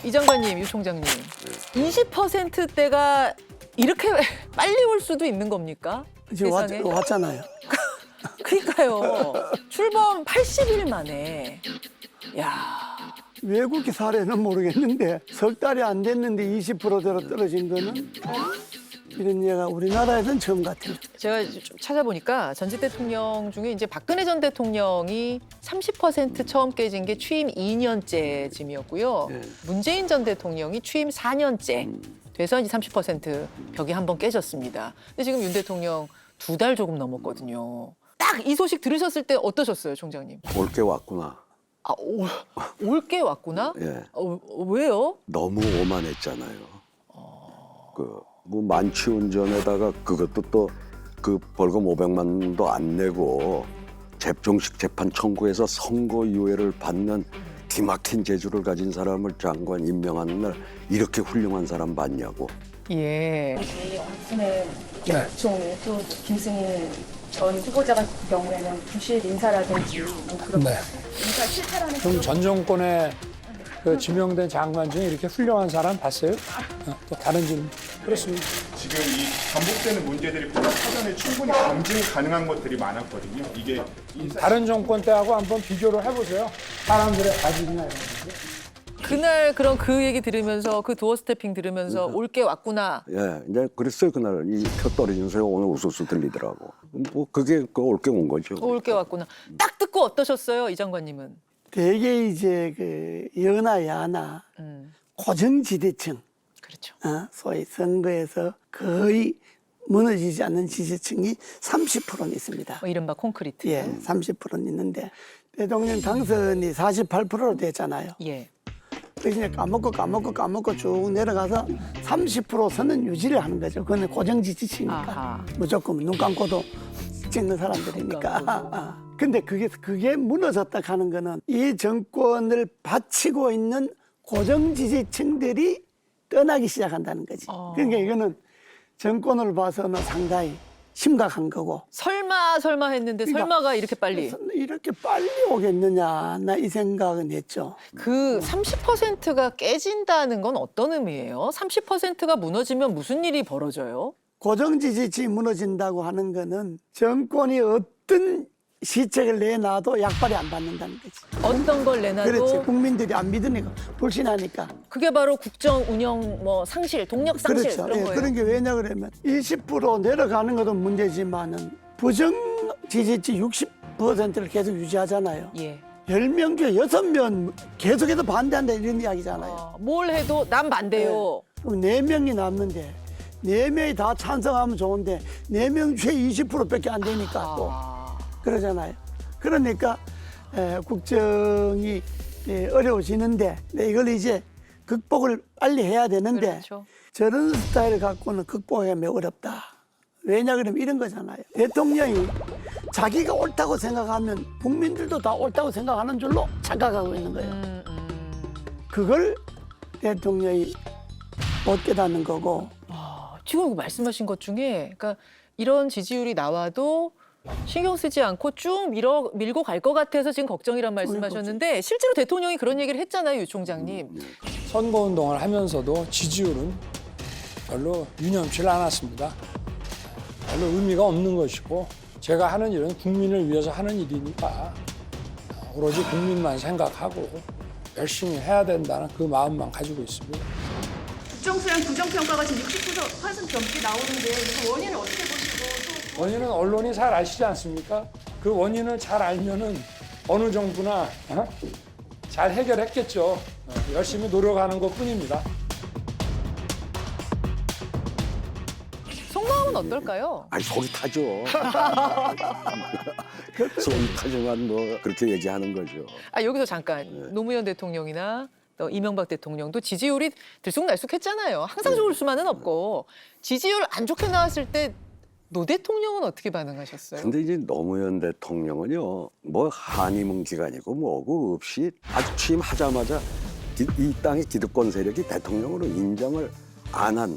이 장관님, 유 총장님, 20%대가 이렇게 빨리 올 수도 있는 겁니까? 지금 세상에? 왔잖아요. 그러니까요. 출범 80일 만에. 야, 외국의 사례는 모르겠는데 석 달이 안 됐는데 20%대로 떨어진 거는 이런 예가 우리나라에서는 처음 같아요. 제가 좀 찾아보니까 전직 대통령 중에 이제 박근혜 전 대통령이 30% 처음 깨진 게 취임 2년째쯤이었고요. 네. 문재인 전 대통령이 취임 4년째 돼서 이제 30% 벽이 한 번 깨졌습니다. 근데 지금 윤 대통령 2달 조금 넘었거든요. 딱 이 소식 들으셨을 때 어떠셨어요, 총장님? 올 게 왔구나. 아, 올 게 왔구나? 예. 왜요? 너무 오만했잖아요. 뭐 만취 운전에다가 그것도 또 그 벌금 500만도 안 내고 정식 재판 청구해서 선고유예를 받는 기막힌 재주를 가진 사람을 장관 임명하는 날 이렇게 훌륭한 사람 봤냐고. 예. 저희 원순의 총리 또 김승인 전 후보자 같은 경우에는 부실 인사라든지 뭐 그런 네. 인사 실패라는 그럼 전 정권에 그 지명된 장관 중에 이렇게 훌륭한 사람 봤어요? 또 다른 질문. 그렇습니다. 지금 이 반복되는 문제들이 보다 사전에 충분히 검증 가능한 것들이 많았거든요. 이게 다른 정권 때하고 한번 비교를 해보세요. 사람들의 가질이나 이런 거. 그날 그런 그 얘기 들으면서 그 도어 스태핑 들으면서 올 게 왔구나. 예, 이제 그랬어요 그날 이 표 떨어지는 소리가 오늘 우수수 들리더라고. 뭐 그게 그 올 게 온 거죠. 올 게 왔구나. 딱 듣고 어떠셨어요, 이 장관님은? 되게 이제 그 여나 야나 고정지대층, 그렇죠. 소위 선거에서 거의 무너지지 않는 지지층이 30%는 있습니다. 뭐 이른바 콘크리트. 예, 30%는 있는데 대통령 당선이 48%로 됐잖아요. 예. 그래서 이제 까먹고 쭉 내려가서 30% 선은 유지를 하는 거죠. 그건 고정 지지층이니까 아하. 무조건 눈 감고도 찍는 사람들이니까. 근데 그게 무너졌다 하는 거는 이 정권을 바치고 있는 고정 지지층들이 떠나기 시작한다는 거지. 그러니까 이거는 정권을 봐서는 상당히 심각한 거고. 설마 했는데 그러니까 설마가 이렇게 빨리. 이렇게 빨리 오겠느냐, 나 이 생각은 했죠. 그 30%가 깨진다는 건 어떤 의미예요? 30%가 무너지면 무슨 일이 벌어져요? 고정지지층이 무너진다고 하는 거는 정권이 어떤 시책을 내놔도 약발이 안 받는다는 거지. 어떤 걸 내놔도 그렇지. 국민들이 안 믿으니까, 불신하니까. 그게 바로 국정 운영 뭐 상실, 동력 상실 그렇죠. 그런 예, 거예요. 그런 게 왜냐 그러면 20% 내려가는 것도 문제지만은 부정 지지층 60%를 계속 유지하잖아요. 예. 10명 중에 6명 계속해서 반대한다 이런 이야기잖아요. 뭘 해도 난 반대요. 그럼 4명이 남는데 4명이 다 찬성하면 좋은데 4명 중에 20%밖에 안 되니까 또 그러잖아요. 그러니까 국정이 어려워지는데 이걸 이제 극복을 빨리 해야 되는데 그렇죠. 저런 스타일을 갖고는 극복하기 매우 어렵다. 왜냐 그러면 이런 거잖아요. 대통령이 자기가 옳다고 생각하면 국민들도 다 옳다고 생각하는 줄로 착각하고 있는 거예요. 그걸 대통령이 못 깨닫는 거고. 지금 말씀하신 것 중에 그러니까 이런 지지율이 나와도 신경 쓰지 않고 쭉 밀고 갈 것 같아서 지금 걱정이란 말씀하셨는데 실제로 대통령이 그런 얘기를 했잖아요, 유 총장님. 선거운동을 하면서도 지지율은 별로 유념치 않았습니다. 별로 의미가 없는 것이고 제가 하는 일은 국민을 위해서 하는 일이니까 오로지 국민만 생각하고 열심히 해야 된다는 그 마음만 가지고 있습니다. 국정수행 부정평가가 지금 60% 넘게 나오는데 그 원인을 어떻게 보시고 원인은 언론이 잘 아시지 않습니까? 그 원인을 잘 알면은 어느 정부나 잘 해결했겠죠. 열심히 노력하는 것뿐입니다. 속마음은 어떨까요? 아니 속이 타죠. 속이 타지만 뭐 그렇게 얘기하는 거죠. 여기서 잠깐 노무현 대통령이나 또 이명박 대통령도 지지율이 들쑥날쑥했잖아요. 항상 좋을 수만은 없고 지지율 안 좋게 나왔을 때 노 대통령은 어떻게 반응하셨어요? 근데 이제 노무현 대통령은요, 뭐 한의문 기간이고 뭐고 없이 아주 취임하자마자 이 땅의 기득권 세력이 대통령으로 인정을 안 한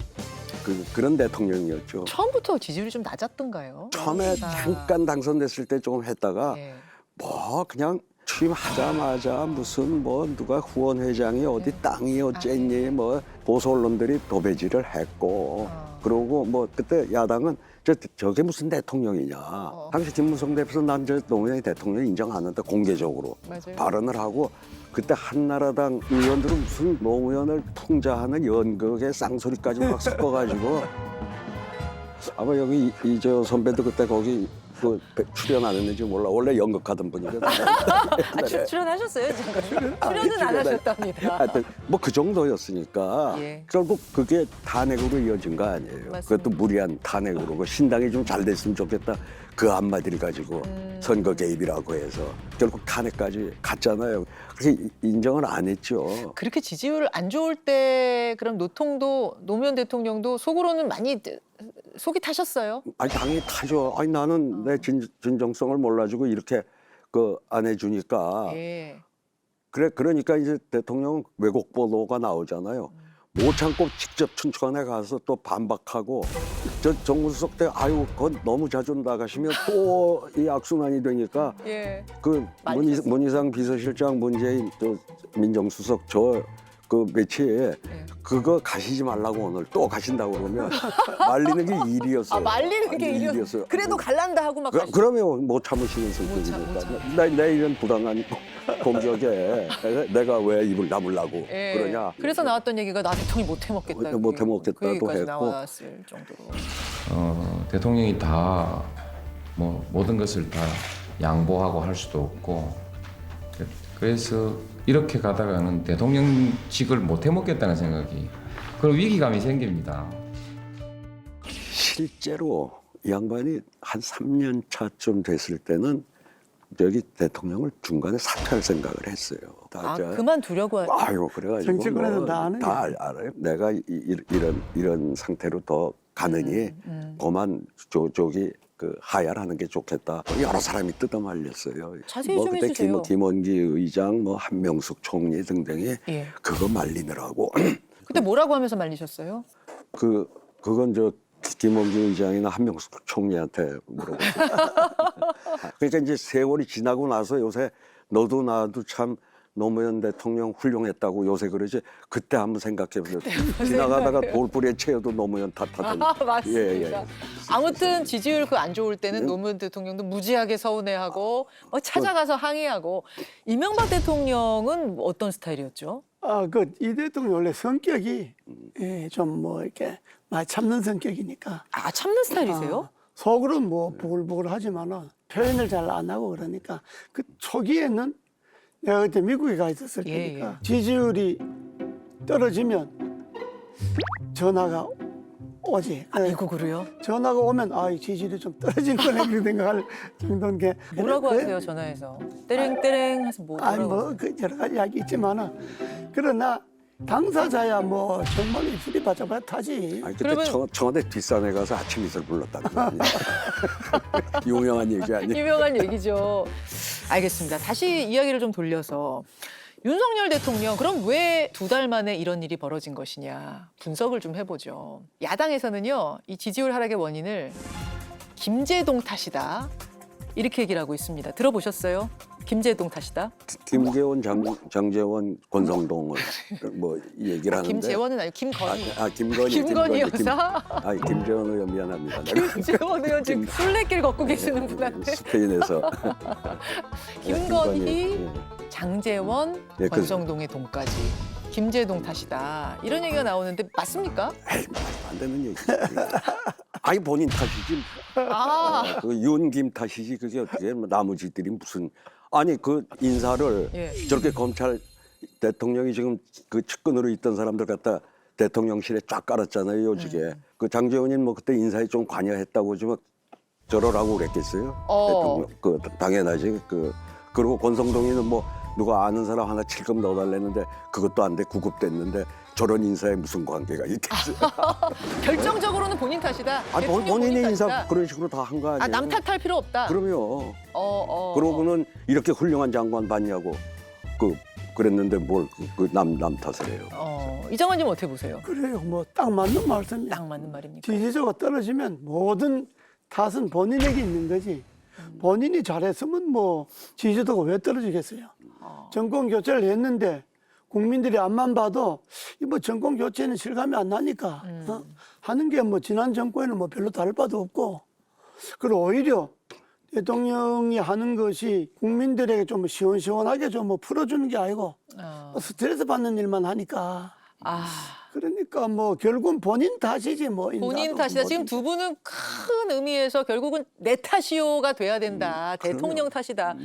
그런 대통령이었죠. 처음부터 지지율이 좀 낮았던가요? 처음에 잠깐 당선됐을 때 조금 했다가 예. 뭐 그냥 취임하자마자 무슨 뭐 누가 후원 회장이 어디 땅이 어쨌니 뭐 보수 언론들이 도배질을 했고 그러고 뭐 그때 야당은 저게 무슨 대통령이냐. 당시 김무성 대표도 난 저 노무현이 대통령 인정 안 한다 공개적으로 맞아요. 발언을 하고 그때 한나라당 의원들은 무슨 노무현을 풍자하는 연극의 쌍소리까지 막 섞어가지고 아마 여기 이저 선배도 그때 거기 그 출연 안 했는지 몰라. 원래 연극하던 분이거든. 출연하셨어요 지금? 출연은 안 하셨답니다. 하여튼 뭐 그 정도였으니까 예. 결국 그게 탄핵으로 이어진 거 아니에요. 맞습니다. 그것도 무리한 탄핵으로 그 신당이 좀 잘 됐으면 좋겠다. 그 한마디를 가지고 선거 개입이라고 해서 결국 탄핵까지 갔잖아요. 그래서 인정을 안 했죠. 그렇게 지지율 안 좋을 때 그럼 노무현 대통령도 속으로는 많이 속이 타셨어요? 아니 당연히 타죠. 아니 나는 내 진정성을 몰라주고 이렇게 그 안 해주니까 예. 그러니까 이제 대통령은 왜곡 보도가 나오잖아요. 못 참고 직접 춘천에 가서 또 반박하고 저 정무수석 때 아유 그건 너무 자주 나가시면 또 이 악순환이 되니까 예. 그 많이 했었어요. 문희상 비서실장 문재인 저 민정수석 저 그 며칠 예. 그거 가시지 말라고 오늘 또 가신다고 그러면 말리는 게 일이었어요. 아 말리는 게 아니, 일이었어요. 그래도 갈란다 하고 막 그러면 못 참으시는 성격이니까 내 이런 부당한 공격에 내가 왜 입을 다물라고 예. 그러냐. 그래서 나왔던 얘기가 나 대통령이 못 해먹겠다. 못 해먹겠다도 그 얘기까지 했고. 나왔을 정도로. 대통령이 다 뭐 모든 것을 다 양보하고 할 수도 없고 그래서 이렇게 가다가는 대통령직을 못 해먹겠다는 생각이 그런 위기감이 생깁니다. 실제로 이 양반이 한 3년 차쯤 됐을 때는 저기 대통령을 중간에 사퇴할 생각을 했어요. 아 그만두려고 하죠. 아유 그래가지고 정치권에서 뭐 다 아는 게. 알아요. 내가 이런 상태로 더 가느니 그만 저기 그 하야하는 게 좋겠다. 여러 사람이 뜯어말렸어요. 자세히 뭐 좀 그때 해주세요. 김원기 의장, 뭐 한명숙 총리 등등이 예. 그거 말리느라고 그때 뭐라고 하면서 말리셨어요? 그건 저 김원기 의장이나 한명숙 총리한테 물어보고. 그러니까 이제 세월이 지나고 나서 요새 너도 나도 참 노무현 대통령 훌륭했다고 요새 그러지 그때 한번 생각해 보세요. 지나가다가 돌부리에 채여도 노무현 탓하던. 아, 맞습니다. 예. 아무튼 지지율 그 안 좋을 때는 노무현 대통령도 무지하게 서운해하고 막 찾아가서 항의하고 이명박 대통령은 어떤 스타일이었죠? 이 대통령 원래 성격이 좀 뭐 이렇게 많이 참는 성격이니까 아 참는 스타일이세요? 속으로는 뭐 부글부글 하지만은 표현을 잘 안 하고 그러니까 그 초기에는 내가 그때 미국에 가 있었을 예, 때니까 지지율이 떨어지면 전화가 오지. 아이고 그래요? 전화가 오면 이 지지율이 좀 떨어진 거네 그렇게 생각할 정도인 게 뭐라고 그래? 하세요 전화해서? 떼랭떼랭 해서 뭐라고? 그 여러 가지 이야기 있지만은 그러나 당사자야 뭐 정말 입술이 바짝바짝 타지. 아니 그때 그러면- 청와대 뒷산에 가서 아침 이슬 불렀다는 거 아니에요? 유명한 얘기 아니에요? 유명한 얘기죠. 알겠습니다. 다시 이야기를 좀 돌려서 윤석열 대통령 그럼 왜 2달 만에 이런 일이 벌어진 것이냐 분석을 좀 해보죠. 야당에서는요 이 지지율 하락의 원인을 김재동 탓이다 이렇게 얘기를 하고 있습니다. 들어보셨어요? 김재동 탓이다. 김재원, 장재원, 권성동을 뭐 얘기를 하는데. 김재원은 아니고 김건희. 김건희. 김건희 여사. 김재원 의원 미안합니다. 내가 김재원 의원 지금 술래길 걷고 계시는 분한테 스페인에서. 김건희, 예. 장재원, 예, 권성동의 동까지 김재동 탓이다 이런 얘기가 나오는데 맞습니까? 에이, 말도 안 되는 얘기. 아니 본인 탓이지. 아, 그 윤김 탓이지 그게 어떻게 나머지들이 무슨 아니 그 인사를 예. 저렇게 검찰 대통령이 지금 그 측근으로 있던 사람들 갖다 대통령실에 쫙 깔았잖아요 요직에. 그 장재원이는 뭐 그때 인사에 좀 관여했다고 좀 저러라고 그랬겠어요. 대통령 그 당연하지. 그리고 권성동이는 뭐 누가 아는 사람 하나 칠금 넣어달랬는데 그것도 안 돼 구급됐는데 저런 인사에 무슨 관계가 있겠어요? 결정적으로는 본인 탓이다. 아니, 대통령 본인이 본인 인사 탓이다. 그런 식으로 다 한 거 아니에요? 아, 남 탓할 필요 없다. 그럼요. 그러고는 그러고는 이렇게 훌륭한 장관 받냐고 그랬는데 뭘 남 탓을 해요. 이정환님 어떻게 보세요? 그래요. 뭐 딱 맞는 말씀이야. 딱 맞는 말입니까? 지지도가 떨어지면 모든 탓은 본인에게 있는 거지. 본인이 잘했으면 뭐 지지도가 왜 떨어지겠어요? 정권 교체를 했는데 국민들이 앞만 봐도 이 뭐 정권 교체는 실감이 안 나니까 하는 게 뭐 지난 정권에는 뭐 별로 다를 바도 없고, 그리고 오히려 대통령이 하는 것이 국민들에게 좀 시원시원하게 좀 뭐 풀어주는 게 아니고 스트레스 받는 일만 하니까. 아, 그러니까 뭐 결국은 본인 탓이지 뭐. 본인 인사도 탓이다. 뭐 지금 두 분은 큰 의미에서 결국은 내 탓이요가 돼야 된다. 대통령 탓이다.